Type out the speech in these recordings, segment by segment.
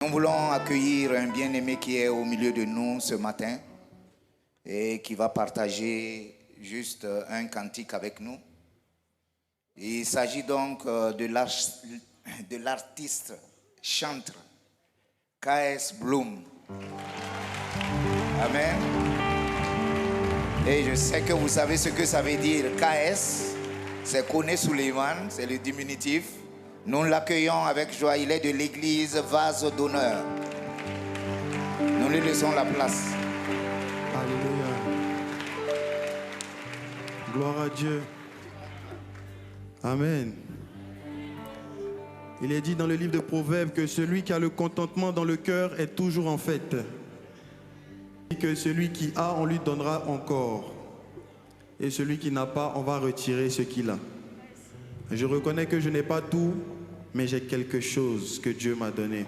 Nous voulons accueillir un bien-aimé qui est au milieu de nous ce matin et qui va partager juste un cantique avec nous. Il s'agit donc de l'artiste chantre K.S. Bloom. Amen. Et je sais que vous savez ce que ça veut dire. K.S., c'est Kone Suleiman, c'est le diminutif. Nous l'accueillons avec joie. Il est de l'église Vase d'honneur. Nous lui laissons la place. Alléluia. Gloire à Dieu. Amen. Il est dit dans le livre de Proverbes que celui qui a le contentement dans le cœur est toujours en fête. Et que celui qui a, on lui donnera encore. Et celui qui n'a pas, on va retirer ce qu'il a. Je reconnais que je n'ai pas tout, mais j'ai quelque chose que Dieu m'a donné.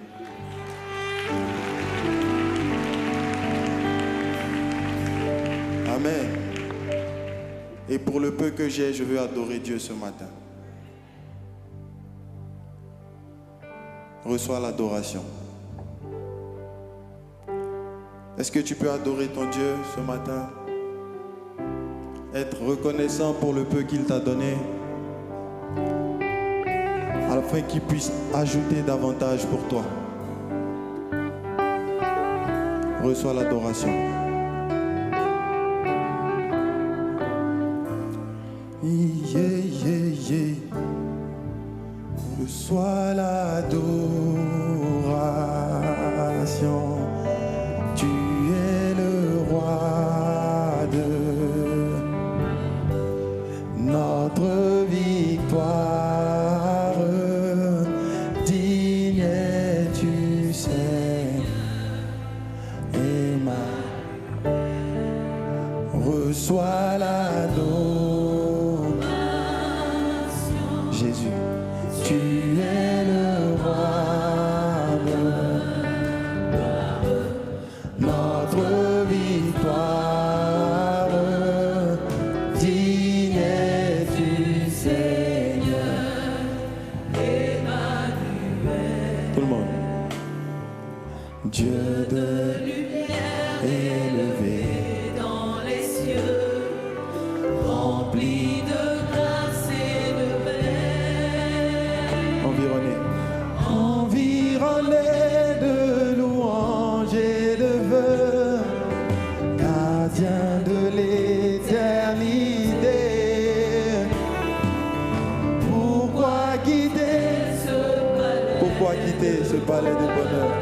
Amen. Et pour le peu que j'ai, je veux adorer Dieu ce matin. Reçois l'adoration. Est-ce que tu peux adorer ton Dieu ce matin? Être reconnaissant pour le peu qu'il t'a donné, afin qu'il puisse ajouter davantage pour toi. Reçois l'adoration. Yeah, yeah, yeah. Reçois l'adoration. Tu es le roi de notre victoire. Digne es-tu, Seigneur, et reçois l'adoration. Jésus, tu es le roi de notre victoire. Digne es-tu, Seigneur, Emmanuel. Tout le monde. Dieu de lumière élevé dans les cieux, rempli de grâce et de paix. Environné de louanges et de vœux, gardien de l'éternité. Pourquoi quitter ce palais de bonheur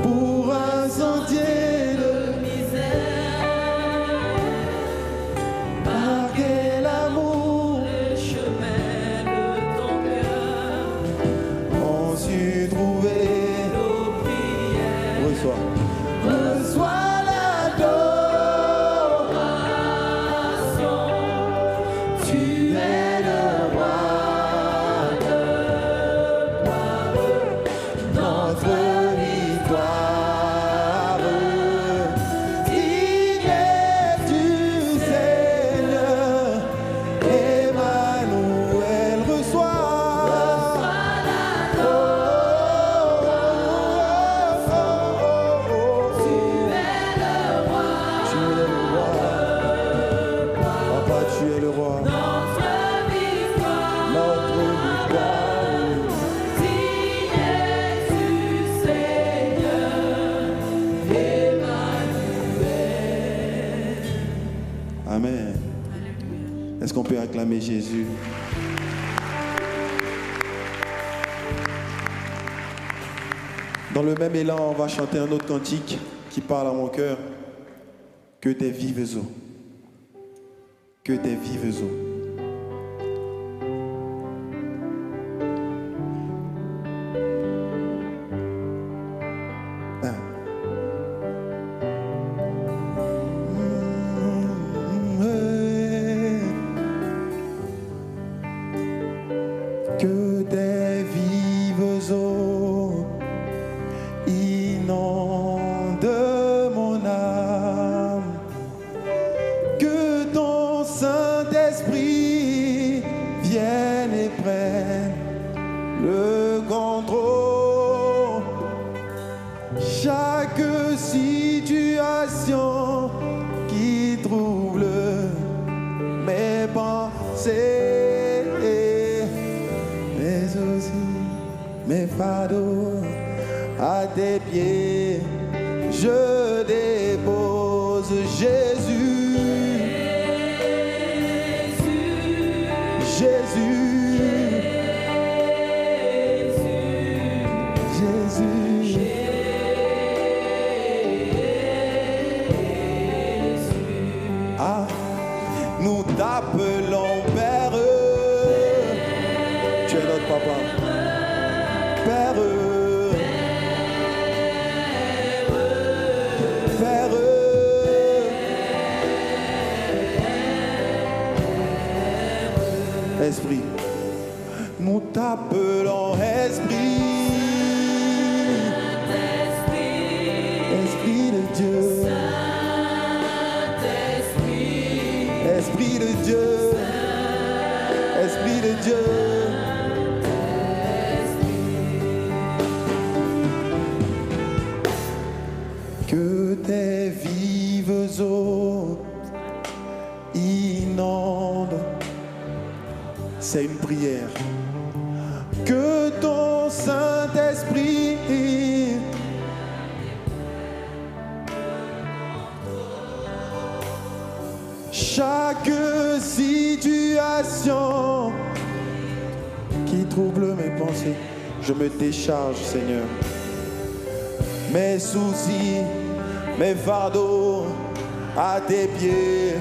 pour un sentier de misère? Par quel amour le chemin de ton cœur ont su trouver nos prières. Reçois l'adoration. Tu es le roi de notre victoire. Digne es-tu, Seigneur, Emmanuel. Reçois l'adoration. Tu es le roi. Papa, tu es le roi. Notre victoire. Digne es-tu, Seigneur, Emmanuel. Amen. Est-ce qu'on peut acclamer Jésus? Dans le même élan, on va chanter un autre cantique qui parle à mon cœur. Que des vives eaux. Que des vives eaux. Que des vives eaux inondent mon âme, que ton Saint-Esprit chaque situation qui trouble mes pensées, mais aussi mes fardeaux à tes pieds, je dépose Jésus, Jésus. Nous t'appelons Père, tu es notre papa. Père, Père, Esprit, nous t'appelons Esprit, Esprit de Dieu. Esprit de Dieu, Esprit de Dieu. Que tes vives eaux inondent, c'est une prière. Que ton Saint-Esprit chaque situation qui trouble mes pensées, je me décharge, Seigneur. Mes soucis, mes fardeaux à tes pieds,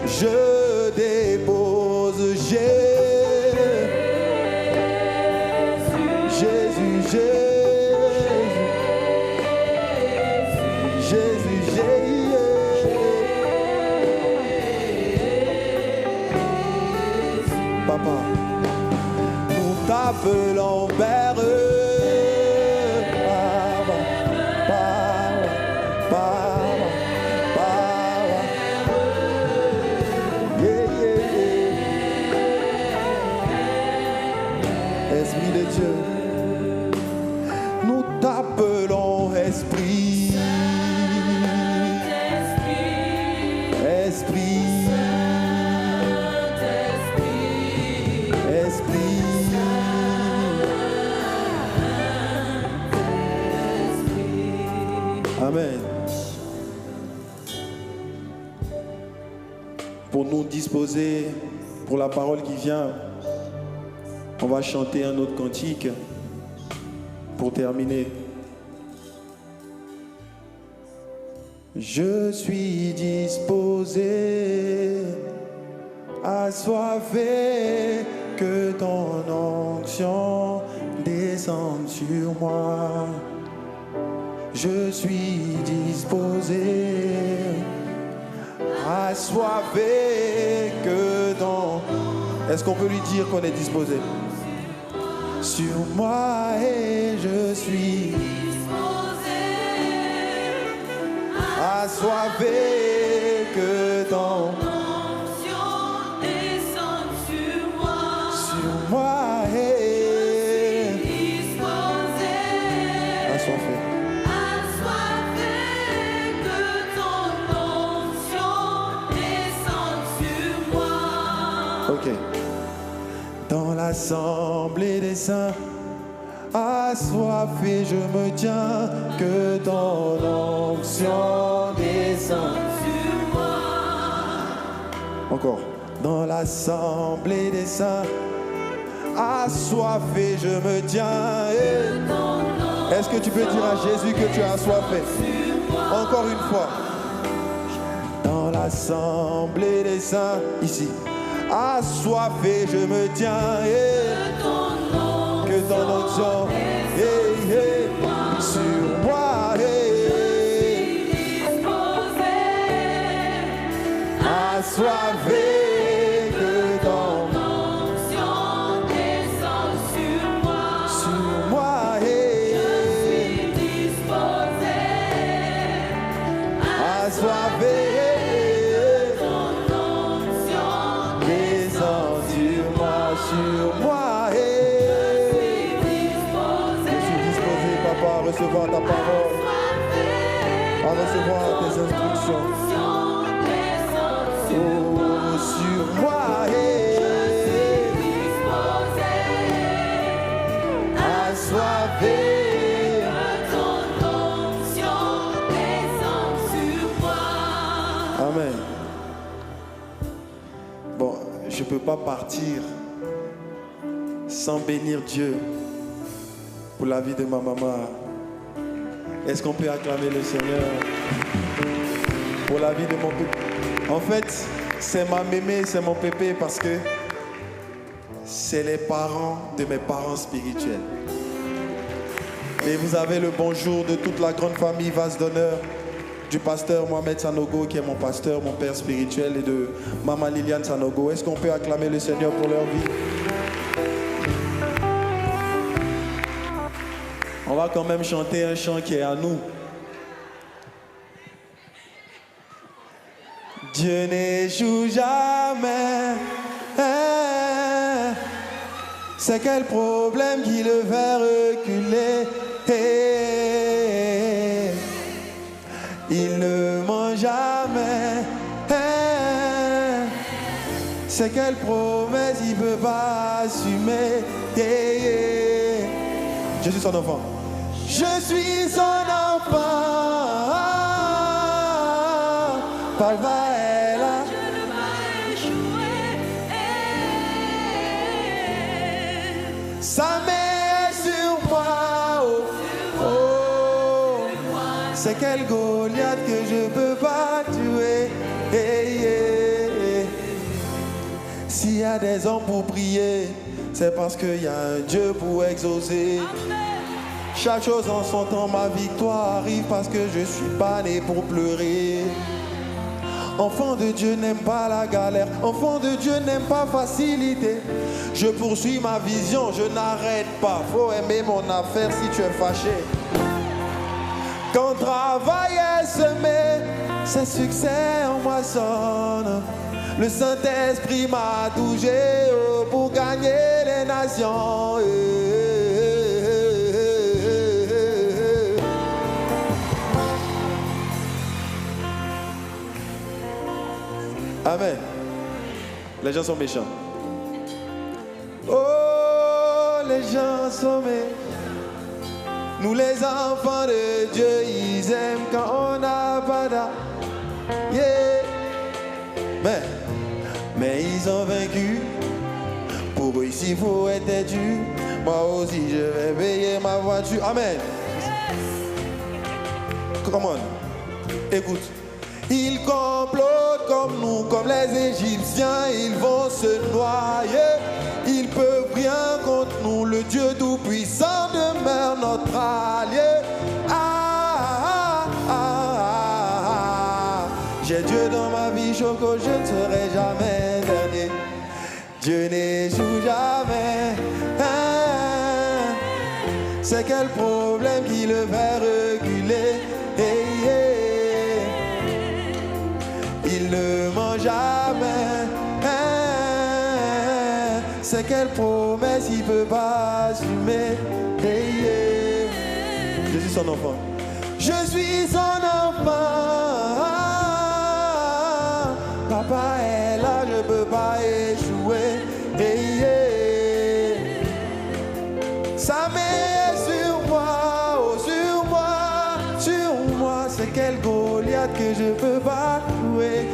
je dépose Jésus, Jésus, Jésus, Jésus. Papa, nous t'appelons Père, Papa, Papa, Papa, Papa, yeah, yeah, yeah. Esprit de Dieu, nous t'appelons Esprit, Esprit. Amen. Pour nous disposer pour la parole qui vient, on va chanter un autre cantique pour terminer. Je suis disposé, assoiffé, que ton onction descende sur moi. Je suis disposé, assoiffé, que ton... Est-ce qu'on peut lui dire qu'on est disposé? Sur moi et je suis disposé, assoiffé, que ton onction descende sur moi. Sur moi et je suis disposé, assoiffé. Ok. Dans l'assemblée des saints, assoiffé, je me tiens, que ton onction descende sur moi. Encore. Dans l'assemblée des saints, assoiffé, je me tiens. Est-ce que tu peux dire à Jésus que tu as assoiffé? Encore une fois. Dans l'assemblée des saints, ici. Assoiffé, je me tiens, que ton onction sur moi, assoiffé, que ton onction descende sur moi, je suis disposé, assoiffé. Sur moi et je suis disposé, papa, à recevoir ta parole. à recevoir tes instructions. Oh, sur moi, assoiffé. Amen. Bon, je ne peux pas partir sans bénir Dieu pour la vie de ma maman. Est-ce qu'on peut acclamer le Seigneur pour la vie de mon pépé? En fait, c'est ma mémé, c'est mon pépé parce que c'est les parents de mes parents spirituels. Et vous avez le bonjour de toute la grande famille Vase d'honneur, du pasteur Mohamed Sanogo qui est mon pasteur, mon père spirituel, et de maman Liliane Sanogo. Est-ce qu'on peut acclamer le Seigneur pour leur vie? On va quand même chanter un chant qui est à nous. Dieu n'échoue jamais. C'est quel problème qui le fait reculer? Il ne ment jamais. C'est quelle promesse il ne peut pas assumer. Je suis son enfant. Je suis son enfant. Palva est là. Sa main est sur moi. Oh, oh. C'est quel Goliath que je peux pas tuer. S'il y a des hommes pour prier, c'est parce qu'il y a un Dieu pour exaucer. Chaque chose en son temps, ma victoire arrive parce que je suis pas né pour pleurer. Enfant de Dieu n'aime pas la galère. Enfant de Dieu n'aime pas facilité. Je poursuis ma vision, je n'arrête pas. Faut aimer mon affaire si tu es fâché. Quand travail est semé, c'est succès en moissonne. Le Saint-Esprit m'a touché pour gagner les nations. Amen. Les gens sont méchants. Oh, les gens sont méchants. Nous les enfants de Dieu, ils aiment quand on n'a pas d'âme. Yeah. Mais ils ont vaincu. Pour eux ici, il faut être têtu. Moi aussi, je vais payer ma voiture. Amen. Come on. Écoute. Ils complotent comme nous, comme les Égyptiens, ils vont se noyer. Ils peuvent rien contre nous, le Dieu Tout-Puissant demeure notre allié. J'ai Dieu dans ma vie, Choco, je ne serai jamais dernier. Dieu n'échoue jamais. C'est quel problème qui le fait reculer? Il ne ment jamais. C'est quelle promesse il ne peut pas assumer. Je suis son enfant. Je suis son enfant. Papa est là, je ne peux pas échouer. Sa main est sur moi, oh sur moi, sur moi. C'est quel Goliath que je peux pas jouer.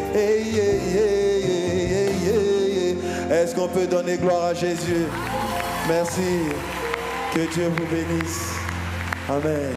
Est-ce qu'on peut donner gloire à Jésus? Merci. Que Dieu vous bénisse. Amen.